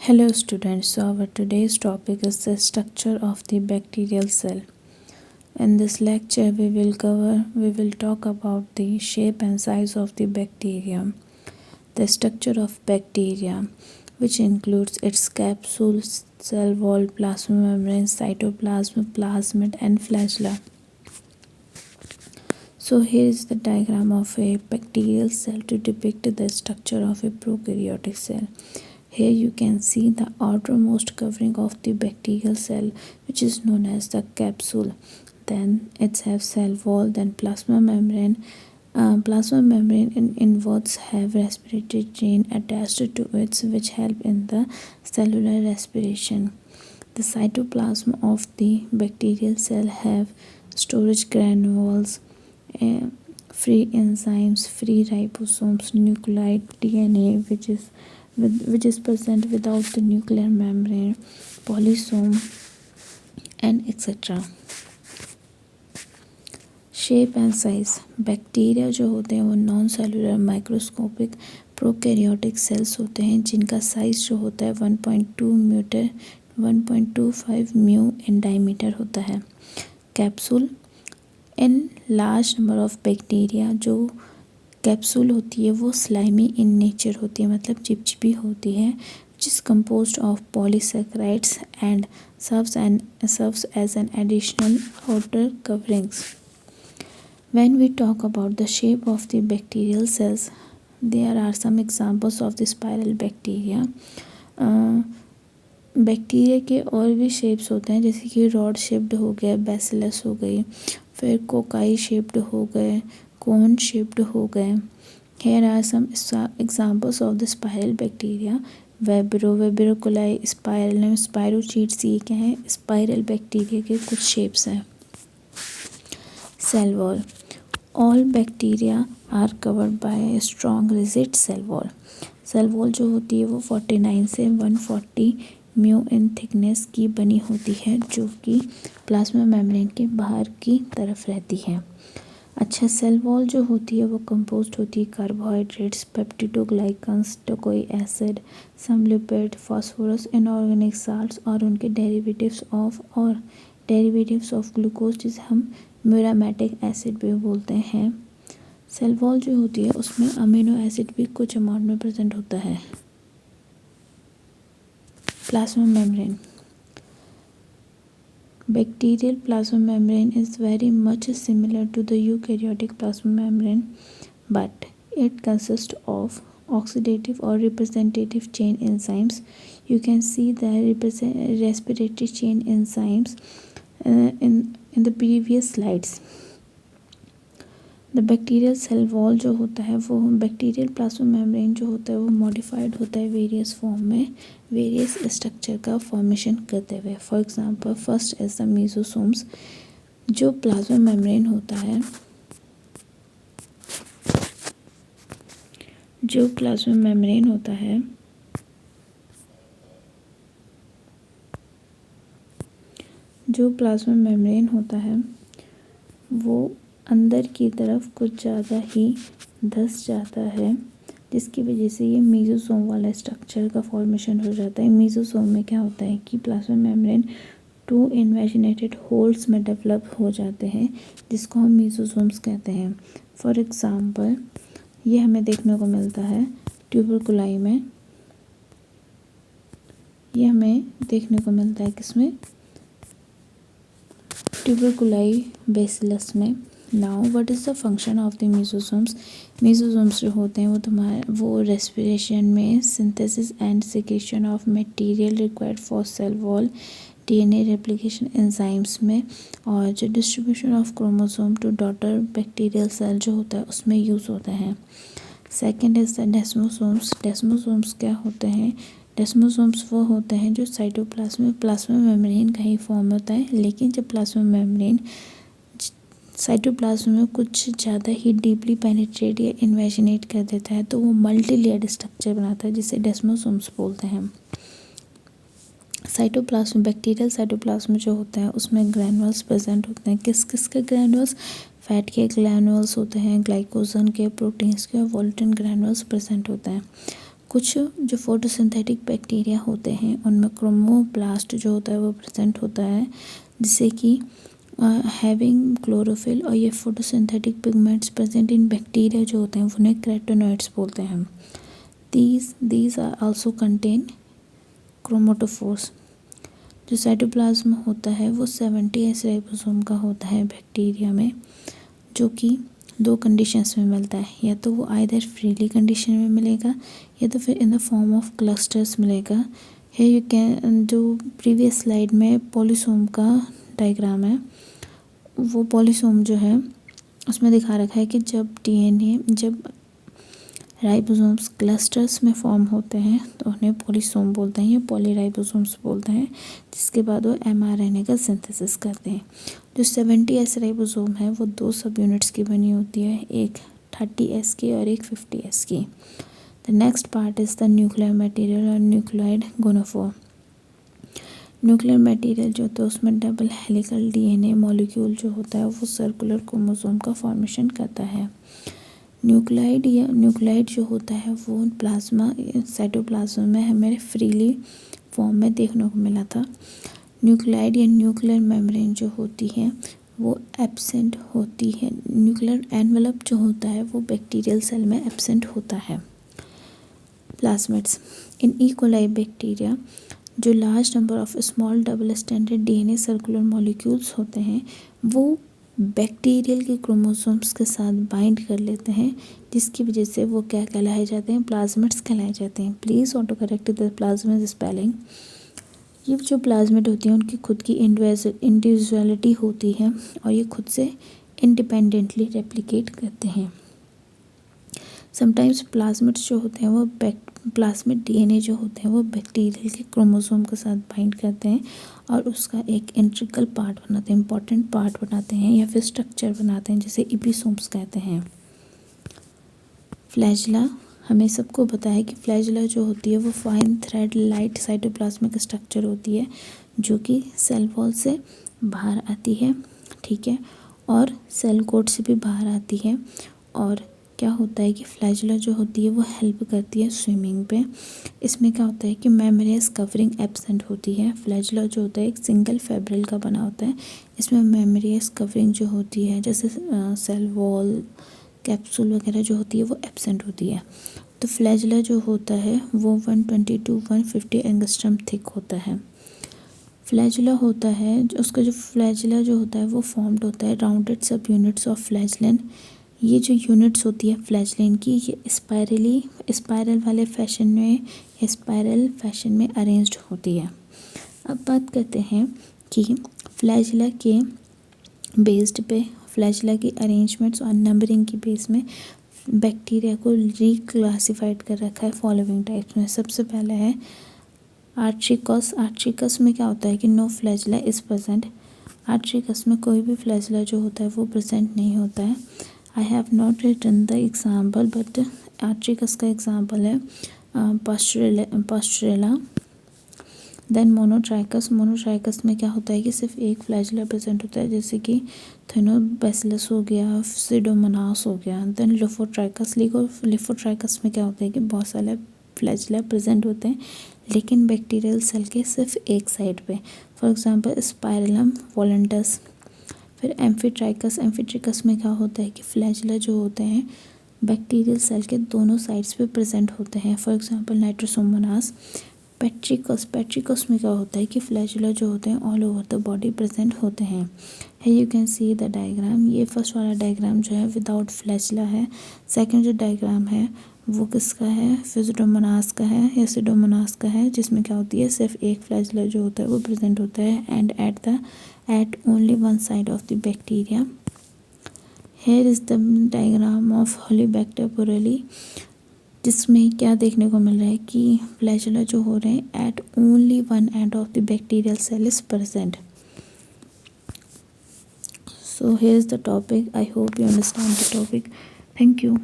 Hello students, so our today's topic is the structure of the bacterial cell. In this lecture we will talk about the shape and size of the bacterium, the structure of bacteria which includes its capsule, cell wall, plasma membrane, cytoplasm, plasmid and flagella. So here is the diagram of a bacterial cell to depict the structure of a prokaryotic cell. Here you can see the outermost covering of the bacterial cell, which is known as the capsule. Then it has cell wall, then plasma membrane. Plasma membrane in inverts have respiratory chain attached to it, which help in the cellular respiration. The cytoplasm of the bacterial cell have storage granules, free enzymes, free ribosomes, nucleotide DNA, which is present without the nuclear membrane, polysome and etc. Shape and size bacteria जो होते हैं वो non cellular microscopic prokaryotic cells होते हैं जिनका size जो होता है 1.25 म्यू इन डायमीटर होता है. Capsule in large number of bacteria जो कैप्सूल होती है वो स्लाइमी इन नेचर होती है, मतलब चिपचिपी होती है, which is composed of polysaccharides and serves as an additional outer coverings. When we talk about the shape of the bacterial cells, there are some examples of the spiral bacteria. Bacteria के और भी shapes होते हैं, जैसे कि rod shaped हो गया, bacillus हो गई, फिर कोकाई शेप्ड हो गए, कोन शेप्ड हो गए. Here are some examples of the spiral bacteria. वेबिरोकुलाई, स्पाइरलम, स्पाइरोचीट्स, ये क्या है? स्पाइरल बैक्टीरिया के कुछ शेप्स हैं. Cell wall. All bacteria are covered by a strong rigid cell wall. Cell wall जो होती है वो 49 से 140 म्यू इन थिकनेस की बनी होती है, जो कि प्लाज्मा मेम्ब्रेन के बाहर की तरफ रहती है. अच्छा, सेल वॉल जो होती है वो कंपोज्ड होती है कार्बोहाइड्रेट्स, पेप्टिडोग्लाइकन्स, टोकोई एसिड, सम लिपिड, फास्फोरस, इनऑर्गेनिक साल्ट्स और उनके डेरिवेटिव्स ऑफ ग्लूकोज, जिसे हम म्यूरामेटिक एसिड भी बोलते हैं. सेल वॉल जो होती है उसमें अमीनो एसिड भी कुछ अमाउंट में प्रेजेंट होता है. Plasma membrane. Bacterial plasma membrane is very much similar to the eukaryotic plasma membrane, but it consists of oxidative or representative chain enzymes. You can see the respiratory chain enzymes in the previous slides. The bacterial cell wall जो होता है वो bacterial plasma membrane जो होता है वो modified होता है वेरियस फॉर्म में, वेरियस स्ट्रक्चर का फॉर्मेशन करते हुए. For example first is the मेसोसोम्स. जो प्लाज्मा मेम्ब्रेन होता है, जो प्लाज्मा मेम्ब्रेन होता है वो अंदर की तरफ कुछ ज़्यादा ही धंस जाता है, जिसकी वजह से ये मेसोसोम वाला स्ट्रक्चर का फॉर्मेशन हो जाता है. मेसोसोम में क्या होता है कि प्लाज्मा मेम्ब्रेन 2 इन्वेजिनेटेड होल्स में डेवलप हो जाते हैं, जिसको हम मेसोसोम्स कहते हैं. फॉर एग्जांपल ये हमें देखने को मिलता है ट्यूबरकुलाई में, ये हमें देखने को मिलता है किसमें? ट्यूबरकुलाई बेसिलस में. Now what is the function of the mesosomes. Mesosomes जो होते हैं वो रेस्पिरेशन में synthesis and secretion of material required for cell wall, DNA replication enzymes में, और जो distribution of chromosome to daughter bacterial cell जो होता है उसमें यूज़ होते हैं. Second is the desmosomes. Desmosomes क्या होते हैं? डेस्मोसोम्स वो होते हैं जो प्लाज्मा मेम्ब्रेन का ही फॉर्म होता है, लेकिन जब प्लाज्मा मेम्ब्रेन साइटोप्लाज्म में कुछ ज़्यादा ही डीपली पेनिट्रेट या इन्वेजिनेट कर देता है तो वो मल्टी लेयर्ड स्ट्रक्चर बनाता है, जिसे डेस्मोसोम्स बोलते हैं. साइटोप्लाज्म, बैक्टीरियल साइटोप्लाज्म जो होता है उसमें ग्रैनुअल्स प्रेजेंट होते हैं. किस किस के ग्रैनुअल्स? फैट के ग्रैनुअल्स होते हैं, ग्लाइकोजन के, प्रोटीन्स के, वोल्टेन ग्रैनुअल्स प्रेजेंट होते हैं. कुछ जो फोटोसिंथेटिक बैक्टीरिया होते हैं उनमें क्रोमोप्लास्ट जो होता है वो प्रेजेंट होता है, जिससे कि हैविंग क्लोरोफिल, और ये photosynthetic pigments present in bacteria जो होते हैं उन्हें कैरोटेनॉइड्स बोलते हैं। these are also contain chromatophores. जो साइटोप्लाज्म होता है वो 70S राइबोसोम का होता है बैक्टीरिया में, जो कि दो कंडीशंस में मिलता है, या तो वो आइदर फ्रीली कंडीशन में मिलेगा या तो फिर in the form of clusters मिलेगा। है यू कैन, जो प्रीवियस स्लाइड में पॉलीसोम का डायग्राम है, वो पॉलीसोम जो है उसमें दिखा रखा है कि जब राइबोसोम्स क्लस्टर्स में फॉर्म होते हैं तो उन्हें पॉलीसोम बोलते हैं या पॉलीराइबोसोम्स बोलते हैं, जिसके बाद वो mRNA का सिंथेसिस करते हैं। जो 70S राइबोसोम है वो दो सब यूनिट्स की बनी होती है, एक 30S की और एक 50S की। The next part is the nuclear material और न्यूक्लियोइड गोनोफोर। न्यूक्लियर मटेरियल जो होता है उसमें डबल हेलिकल DNA मॉलिक्यूल जो होता है वो सर्कुलर क्रोमोसोम का फॉर्मेशन करता है। न्यूक्लाइड जो होता है वो प्लाज्मा साइटोप्लाज्म में हमें फ्रीली फॉर्म में देखने को मिला था। न्यूक्लाइड या न्यूक्लियर मेम्ब्रेन जो होती है वो एब्सेंट होती है। न्यूक्लियर एनवेलप जो होता है वो बैक्टीरियल सेल में एब्सेंट होता है। प्लाज्मिड्स इन ई कोलाई बैक्टीरिया, जो large number of small double standard DNA circular molecules होते हैं वो बैक्टीरियल के क्रोमोसोम्स के साथ बाइंड कर लेते हैं, जिसकी वजह से वो क्या कहलाए जाते हैं, प्लाज्मिड्स कहलाए जाते हैं। Please auto correct the plasmid spelling. ये जो प्लाज्मिड होती हैं उनकी खुद की इंडिविजुअलिटी होती है और ये खुद से इंडिपेंडेंटली रेप्लिकेट करते हैं। समटाइम्स प्लाज्मिड्स जो होते हैं वो प्लाज्मिड DNA जो होते हैं वो बैक्टीरियल के क्रोमोसोम के साथ बाइंड करते हैं और उसका एक इंट्रिकल पार्ट बनाते हैं, इंपॉर्टेंट पार्ट बनाते हैं या फिर स्ट्रक्चर बनाते हैं, जिसे इपिसोम्स कहते हैं। फ्लैजिला, हमें सबको पता है कि फ्लैजिला जो होती है वो fine thread light cytoplasmic structure होती है जो कि सेल वॉल से बाहर आती है, ठीक है, और सेल कोड से भी बाहर आती है। और क्या होता है कि फ्लैजिला जो होती है वो हेल्प करती है स्विमिंग पे। इसमें क्या होता है कि मेम्ब्रेनस कवरिंग एब्सेंट होती है। फ्लैजिला जो होता है एक सिंगल फाइब्रिल का बना होता है, इसमें मेम्ब्रेनस कवरिंग जो होती है जैसे सेल वॉल, कैप्सूल वगैरह जो होती है वो एब्सेंट होती है। तो फ्लैजिला जो होता है वो 120 to 150 एंगस्ट्रम थिक होता है। फ्लैजिला होता है उसका जो फ्लैजिला जो होता है वो फॉर्म्ड होता है राउंडेड सब यूनिट्स ऑफ फ्लैजलन। ये जो यूनिट्स होती है फ्लैजलन की ये स्पाइरल वाले फैशन में, स्पाइरल फैशन में अरेंज्ड होती है। अब बात करते हैं कि फ्लैजिला के बेस्ड पे, फ्लैजिला की अरेंजमेंट्स और नंबरिंग की बेस में बैक्टीरिया को रिक्लासिफाइड कर रखा है फॉलोइंग टाइप्स में। सबसे पहले है आर्ट्रिकस। आर्ट्रिकस में क्या होता है कि नो फ्लैजिला इज़ प्रेजेंट। आर्ट्रिकस में कोई भी फ्लैजिला जो होता है वो प्रेजेंट नहीं होता है। I have not written the example but atrichous का एग्जाम्पल है पास्टुरेला। Then monotrichous. मोनोट्राइकस में क्या होता है कि सिर्फ एक फ्लैजिला प्रेजेंट होता है, जैसे कि थिनोबैसिलस हो गया, सीडोमोनास हो गया। देन लिफोट्राइकस। लिफोट्राइकस में क्या होता है कि बहुत सारे फ्लैजिला प्रेजेंट होते हैं लेकिन बैक्टीरियल सेल के सिर्फ एक साइड पे, फॉर एग्जांपल स्पाइरलम वोलेंटस। फिर एम्फीट्राइकस। एम्फीट्राइकस में क्या होता है कि फ्लैजिला जो होते हैं बैक्टीरियल सेल के दोनों साइड्स पे प्रेजेंट होते हैं, फॉर एग्जांपल नाइट्रोसोमोनास। पेट्रिकस में क्या होता है कि फ्लैजिला जो होते हैं all over the body present होते हैं। है you can see the diagram. ये फर्स्ट वाला डायग्राम जो है विदाउट फ्लैजिला है। सेकंड जो डायग्राम है वो किसका है, फिजिडोमोनास का है या सीडोमोनास का है, जिसमें क्या होती है सिर्फ एक फ्लैजिला जो होता है वो प्रेजेंट होता है and at only one side of the bacteria. Here is the diagram of helicobacter pylori, जिसमें क्या देखने को मिल रहा है कि फ्लैजिला जो हो रहे हैं at only one end of the bacterial cell is present. So here is the topic. I hope you understand the topic. Thank you.